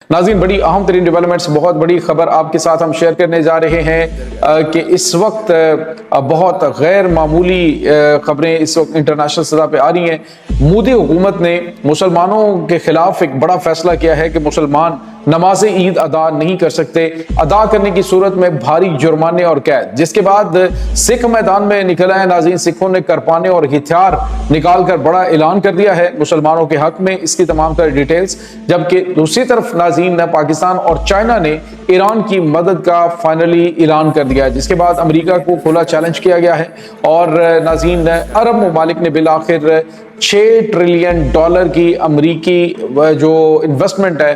नाज़रीन, बड़ी अहम तरीन डेवलपमेंट्स, बहुत बड़ी खबर आपके साथ हम शेयर करने जा रहे हैं कि इस वक्त बहुत गैर मामूली खबरें इस वक्त इंटरनेशनल सतह पे आ रही हैं। मोदी हुकूमत ने मुसलमानों के खिलाफ एक बड़ा फैसला किया है कि मुसलमान नमाज ईद अदा नहीं कर सकते, अदा करने की सूरत में भारी जुर्माने और कैद। जिसके बाद सिख मैदान में निकल आए नाज़रीन, सिखों ने करपाने और हथियार निकाल कर बड़ा ऐलान कर दिया है मुसलमानों के हक में। इसकी तमाम तरह डिटेल्स, जबकि दूसरी तरफ नाज़रीन पाकिस्तान और चाइना ने ईरान की मदद का फाइनली ऐलान कर दिया है, जिसके बाद अमेरिका को खुला चैलेंज किया गया है और नाज़रीन अरब ममालिक ने बिल आखिर $6 ट्रिलियन की अमरीकी जो इन्वेस्टमेंट है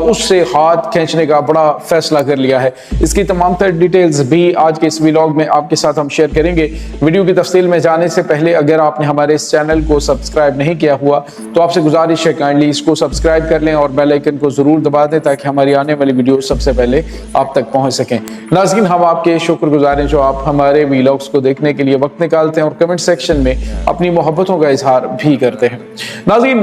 उससे हाथ खींचने का बड़ा फैसला कर लिया है। इसकी तमाम तर डिटेल्स भी आज के इस व्लॉग में आपके साथ हम शेयर करेंगे। वीडियो की तफसील में जाने से पहले अगर आपने हमारे इस चैनल को सब्सक्राइब नहीं किया हुआ तो आपसे गुजारिश है काइंडली इसको सब्सक्राइब कर लें और बेल आइकन को जरूर दबा दें ताकि हमारी आने वाली वीडियो सबसे पहले आप तक पहुंच सकें। नाज़रीन, हम आपके शुक्रगुजार हैं जो आप हमारे व्लॉग्स को देखने के लिए वक्त निकालते हैं और कमेंट सेक्शन में अपनी मोहब्बतों का इजहार भी करते हैं। नाज़रीन,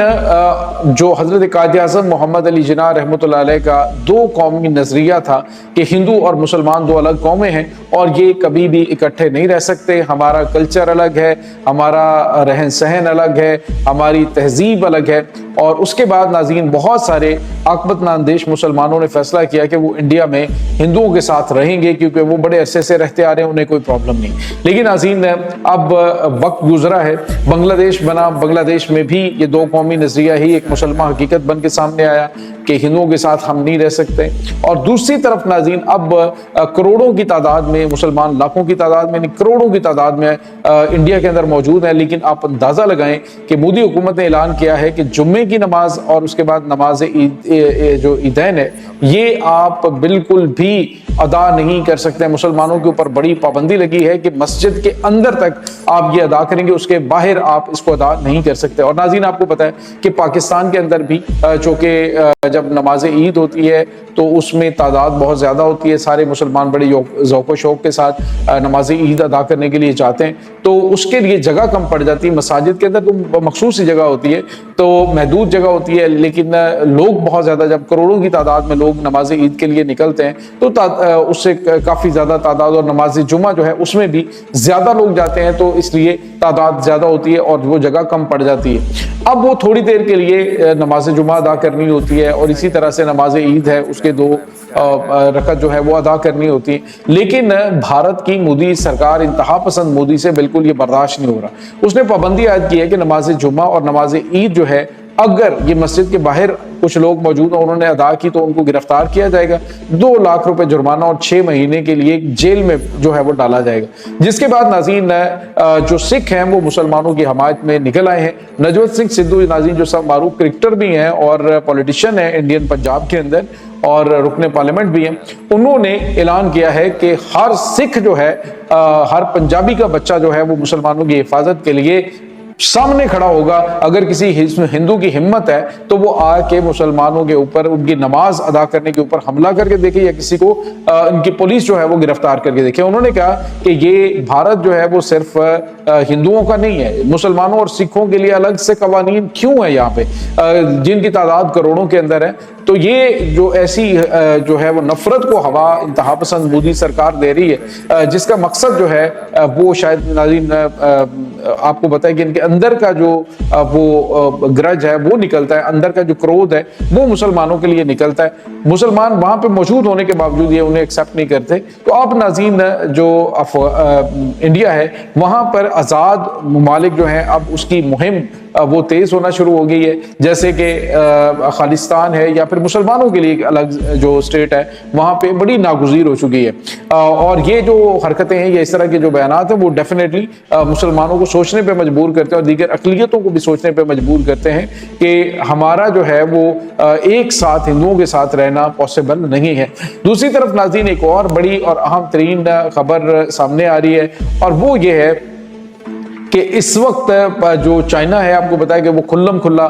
जो हजरत कायद आज़म मोहम्मद अली जिन्ना रहमतुल्लाह अलैह का दो कौमी नजरिया था कि हिंदू और मुसलमान दो अलग कौमें हैं और ये कभी भी इकट्ठे नहीं रह सकते। हमारा कल्चर अलग है, हमारा रहन सहन अलग है, हमारी तहजीब अलग है। और उसके बाद नाज़रीन बहुत सारे आकबतनांदेश मुसलमानों ने फैसला किया कि वो इंडिया में हिंदुओं के साथ रहेंगे क्योंकि वो बड़े अरसे से रहते आ रहे हैं, उन्हें कोई प्रॉब्लम नहीं। लेकिन नाज़रीन अब वक्त गुजरा है, बांग्लादेश बना, बांग्लादेश में भी ये दो कौमी नजरिया ही एक मुसलमान हकीकत बन के सामने आया कि हिंदुओं के साथ हम नहीं रह सकते। और दूसरी तरफ नाज़रीन अब करोड़ों की तादाद में मुसलमान, लाखों की तादाद में नहीं करोड़ों की तादाद में इंडिया के अंदर मौजूद है। लेकिन आप अंदाज़ा लगाएं कि मोदी हुकूमत ने ऐलान किया है कि जुम्मे की नमाज और उसके बाद नमाज ईद जो ईदैन है ये आप बिल्कुल भी अदा नहीं कर सकते। मुसलमानों के ऊपर बड़ी पाबंदी लगी है कि मस्जिद के अंदर तक आप ये अदा करेंगे, उसके बाहर आप इसको अदा नहीं कर सकते। और नाज़रीन आपको पता है कि पाकिस्तान के अंदर भी चूँकि जब नमाज ईद होती है तो उसमें तादाद बहुत ज़्यादा होती है, सारे मुसलमान बड़े ज़ौक़ शौक़ के साथ नमाज ईद अदा करने के लिए जाते हैं, तो उसके लिए जगह कम पड़ जाती है। मसाजिद के अंदर तो मखसूस ही जगह होती है, तो महदूद जगह होती है, लेकिन लोग बहुत ज़्यादा, जब करोड़ों की तादाद में लोग नमाज ईद के लिए निकलते हैं तो उससे काफ़ी ज़्यादा तादाद, और नमाज जुमा जो है उसमें भी ज़्यादा लोग जाते हैं तो इसलिए तादाद ज़्यादा होती है और वो जगह कम पड़ जाती है। अब वो थोड़ी देर के लिए नमाज जुमा अदा करनी होती है और इसी तरह से नमाज ईद है उसके दो रकत जो है वो अदा करनी होती है। लेकिन भारत की मोदी सरकार, इंतहा पसंद मोदी से बिल्कुल ये बर्दाश्त नहीं हो रहा। उसने पाबंदी आयद की है कि नमाज जुमा और नमाज ईद जो है अगर ये मस्जिद के बाहर कुछ लोग मौजूद हैं उन्होंने अदा की तो उनको गिरफ्तार किया जाएगा, 2 लाख रुपए जुर्माना और 6 महीने के लिए जेल में जो है वो डाला जाएगा। जिसके बाद नाज़रीन जो सिख हैं वो मुसलमानों की हमायत में निकल आए हैं। नजवत सिंह सिद्धू नाज़रीन जो सब मारूफ क्रिकेटर भी हैं और पॉलिटिशियन हैं इंडियन पंजाब के अंदर और रुकने पार्लियामेंट भी हैं, उन्होंने ऐलान किया है कि हर सिख जो है, हर पंजाबी का बच्चा जो है वो मुसलमानों की हिफाजत के लिए सामने खड़ा होगा। अगर किसी हिंदू की हिम्मत है तो वो आके मुसलमानों के ऊपर उनकी नमाज अदा करने के ऊपर हमला करके देखे या किसी को इनकी पुलिस जो है वो गिरफ्तार करके देखे। उन्होंने कहा कि ये भारत जो है वो सिर्फ हिंदुओं का नहीं है, मुसलमानों और सिखों के लिए अलग से कवानीन क्यों है यहाँ पे, जिनकी तादाद करोड़ों के अंदर है। तो ये जो ऐसी जो है वो नफरत को हवा इंतहा पसंद मोदी सरकार दे रही है, जिसका मकसद जो है वो शायद नाज़रीन आपको बताए कि इनके अंदर का जो वो ग्रज है वो निकलता है, अंदर का जो क्रोध है वो मुसलमानों के लिए निकलता है। मुसलमान वहां पे मौजूद होने के बावजूद ये उन्हें एक्सेप्ट नहीं करते। तो अब नाज़रीन जो इंडिया है वहां पर आज़ाद ममालिक जो है अब उसकी मुहिम वो तेज होना शुरू हो गई है, जैसे कि खालिस्तान है या फिर मुसलमानों के लिए एक अलग जो स्टेट है वहाँ पे बड़ी नागुज़ीर हो चुकी है। और ये जो हरकतें हैं या इस तरह के जो बयानात हैं वो डेफिनेटली मुसलमानों को सोचने पे मजबूर करते हैं और दीगर अक़लियतों को भी सोचने पे मजबूर करते हैं कि हमारा जो है वो एक साथ हिंदुओं के साथ रहना पॉसिबल नहीं है। दूसरी तरफ नाज़रीन एक और बड़ी और अहम तरीन खबर सामने आ रही है और वो ये है کہ اس وقت جو چائنا ہے آپ کو بتایا کہ وہ کھلم کھلا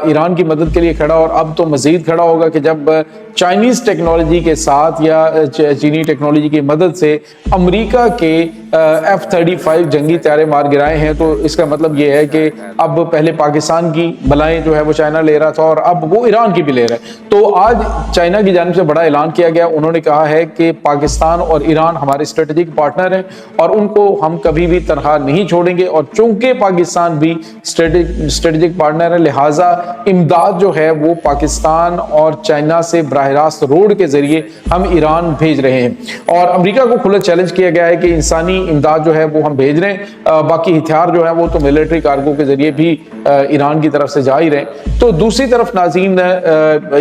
ایران کی مدد کے لیے کھڑا، اور اب تو مزید کھڑا ہوگا کہ جب چائنیز ٹیکنالوجی کے ساتھ یا چینی ٹیکنالوجی کی مدد سے امریکہ کے F-35 جنگی طیارے مار گرائے ہیں، تو اس کا مطلب یہ ہے کہ اب پہلے پاکستان کی بلائیں جو ہے وہ چائنا لے رہا تھا اور اب وہ ایران کی بھی لے رہا ہے۔ تو آج چائنا کی جانب سے بڑا اعلان کیا گیا، انہوں نے کہا ہے کہ پاکستان اور ایران ہمارے اسٹریٹجک پارٹنر ہیں اور ان کو ہم کبھی بھی تنہا نہیں چھوڑیں گے، اور چونکہ پاکستان بھی اسٹریٹجک پارٹنر ہے لہٰذا امداد جو ہے وہ پاکستان اور چائنا سے براہ راست روڈ کے ذریعے ہم ایران بھیج رہے ہیں۔ اور امریکہ کو کھلا چیلنج کیا گیا ہے کہ انسانی امداد جو ہے وہ ہم بھیج رہے ہیں، باقی ہتھیار جو ہے وہ تو ملٹری کارگو کے ذریعے بھی ایران کی طرف سے جا ہی رہے ہیں۔ تو دوسری طرف ناظرین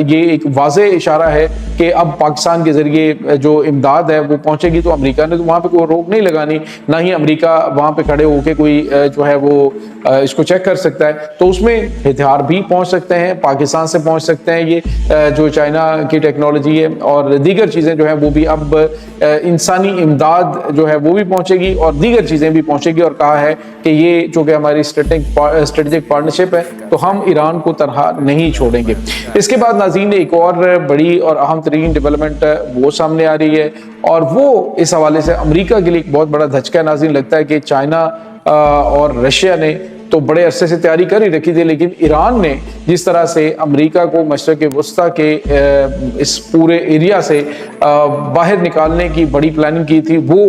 یہ ایک واضح اشارہ ہے کہ اب پاکستان کے ذریعے جو امداد ہے وہ پہنچے گی، تو امریکہ نے تو وہاں پہ کوئی روک نہیں لگانی، نہ ہی امریکہ وہاں پہ کھڑے ہو کے کوئی جو ہے وہ اس کو چیک کر سکتا ہے۔ تو اس میں ہتھیار بھی پہنچ سکتے ہیں، پاکستان سے پہنچ سکتے ہیں یہ جو چائنا کی ٹیکنالوجی ہے، اور دیگر چیزیں جو ہیں وہ بھی اب انسانی امداد جو ہے وہ بھی پہنچے گی اور دیگر چیزیں بھی پہنچے گی، اور کہا ہے کہ یہ چونکہ ہماری اسٹریٹجک پارٹنرشپ ہے تو ہم ایران کو تنہا نہیں چھوڑیں گے۔ اس کے بعد ناظرین ایک اور بڑی اور اہم ترین ڈیولپمنٹ وہ سامنے آ رہی ہے، اور وہ اس حوالے سے امریکہ کے لیے ایک بہت بڑا دھچکا ناظرین لگتا ہے کہ چائنا اور رشیا نے تو بڑے عرصے سے تیاری کر ہی رکھی تھی، لیکن ایران نے جس طرح سے امریکہ کو مشرق وسطیٰ کے اس پورے ایریا سے باہر نکالنے کی بڑی پلاننگ کی تھی، وہ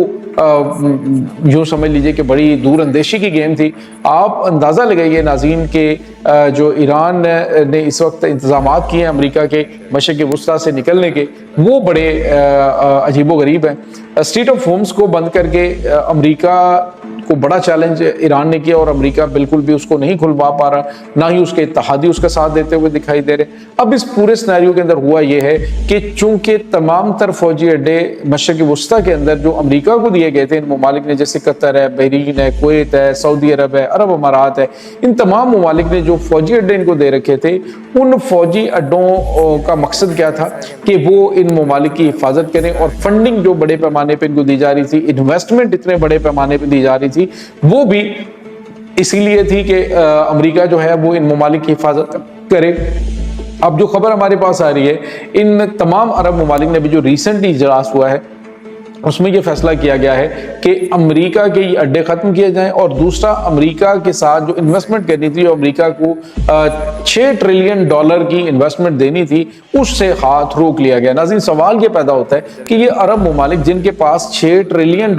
یوں سمجھ لیجئے کہ بڑی دور اندیشی کی گیم تھی۔ آپ اندازہ لگائیے ناظرین کہ جو ایران نے اس وقت انتظامات کیے ہیں امریکہ کے مشرق وسطیٰ سے نکلنے کے، وہ بڑے عجیب و غریب ہیں۔ اسٹریٹ آف ہومز کو بند کر کے امریکہ کو بڑا چیلنج ایران نے کیا، اور امریکہ بالکل بھی اس کو نہیں کھلوا پا رہا، نہ ہی اس کے اتحادی اس کا ساتھ دیتے ہوئے دکھائی دے رہے۔ اب اس پورے سینیریو کے اندر ہوا یہ ہے کہ چونکہ تمام تر فوجی اڈے مشرق وسطیٰ کے اندر جو امریکہ کو دیے گئے تھے ان ممالک نے، جیسے قطر ہے، بحرین ہے، کویت ہے، سعودی عرب ہے، عرب امارات ہے، ان تمام ممالک نے جو فوجی اڈے ان کو دے رکھے تھے، ان فوجی اڈوں کا مقصد کیا تھا کہ وہ ان ممالک کی حفاظت کریں، اور فنڈنگ جو بڑے پیمانے پہ ان کو دی جا رہی تھی، انویسٹمنٹ اتنے بڑے پیمانے پہ دی جا رہی تھی، وہ بھی اسی لیے تھی کہ امریکہ جو ہے وہ ان ممالک کی حفاظت کرے۔ اب جو خبر ہمارے پاس آ رہی ہے، ان تمام عرب ممالک نے بھی جو ریسنٹلی اجلاس ہوا ہے اس میں یہ فیصلہ کیا گیا ہے کہ امریکہ کے یہ اڈے ختم کیے جائیں، اور دوسرا امریکہ کے ساتھ جو انویسٹمنٹ کرنی تھی، جو امریکہ کو $6 ٹریلین کی انویسٹمنٹ دینی تھی، اس سے ہاتھ روک لیا گیا۔ ناظرین سوال یہ پیدا ہوتا ہے کہ یہ عرب ممالک جن کے پاس $6 ٹریلین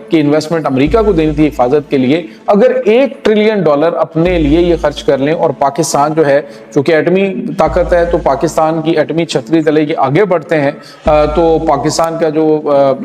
کی انویسٹمنٹ امریکہ کو دینی تھی حفاظت کے لیے، اگر $1 ٹریلین اپنے لیے یہ خرچ کر لیں، اور پاکستان جو ہے چونکہ ایٹمی طاقت ہے تو پاکستان کی ایٹمی چھتری تلے یہ آگے بڑھتے ہیں، تو پاکستان کا جو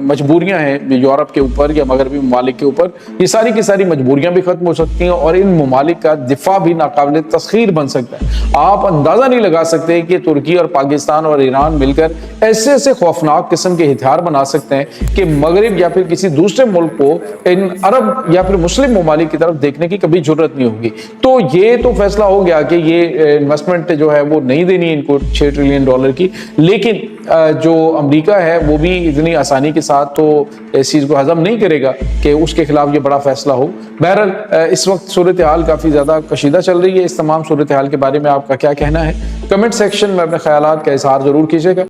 مجبوریاں ہیں یورپ کے اوپر یا مغربی ممالک کے اوپر، یہ ساری کی ساری مجبوریاں بھی ختم ہو سکتی ہیں، اور ان ممالک کا دفاع بھی ناقابل تسخیر بن سکتا ہے۔ آپ اندازہ نہیں لگا سکتے کہ ترکی اور پاکستان اور ایران مل کر ایسے ایسے خوفناک قسم کے ہتھیار بنا سکتے ہیں کہ مغرب یا پھر کسی دوسرے ملک کو ان عرب یا پھر مسلم ممالک کی طرف دیکھنے کی کبھی جرت نہیں ہوگی۔ تو یہ تو فیصلہ ہو گیا کہ یہ انویسٹمنٹ جو ہے وہ نہیں دینی ان کو $6 ٹریلین کی، لیکن جو امریکہ ہے وہ بھی اتنی آسانی کے ساتھ تو اس چیز کو ہضم نہیں کرے گا کہ اس کے خلاف یہ بڑا فیصلہ ہو۔ بہرحال اس وقت صورتحال کافی زیادہ کشیدہ چل رہی ہے۔ اس تمام صورتحال کے بارے میں آپ کا کیا کہنا ہے؟ کمنٹ سیکشن میں اپنے خیالات کا اظہار ضرور کیجیے گا۔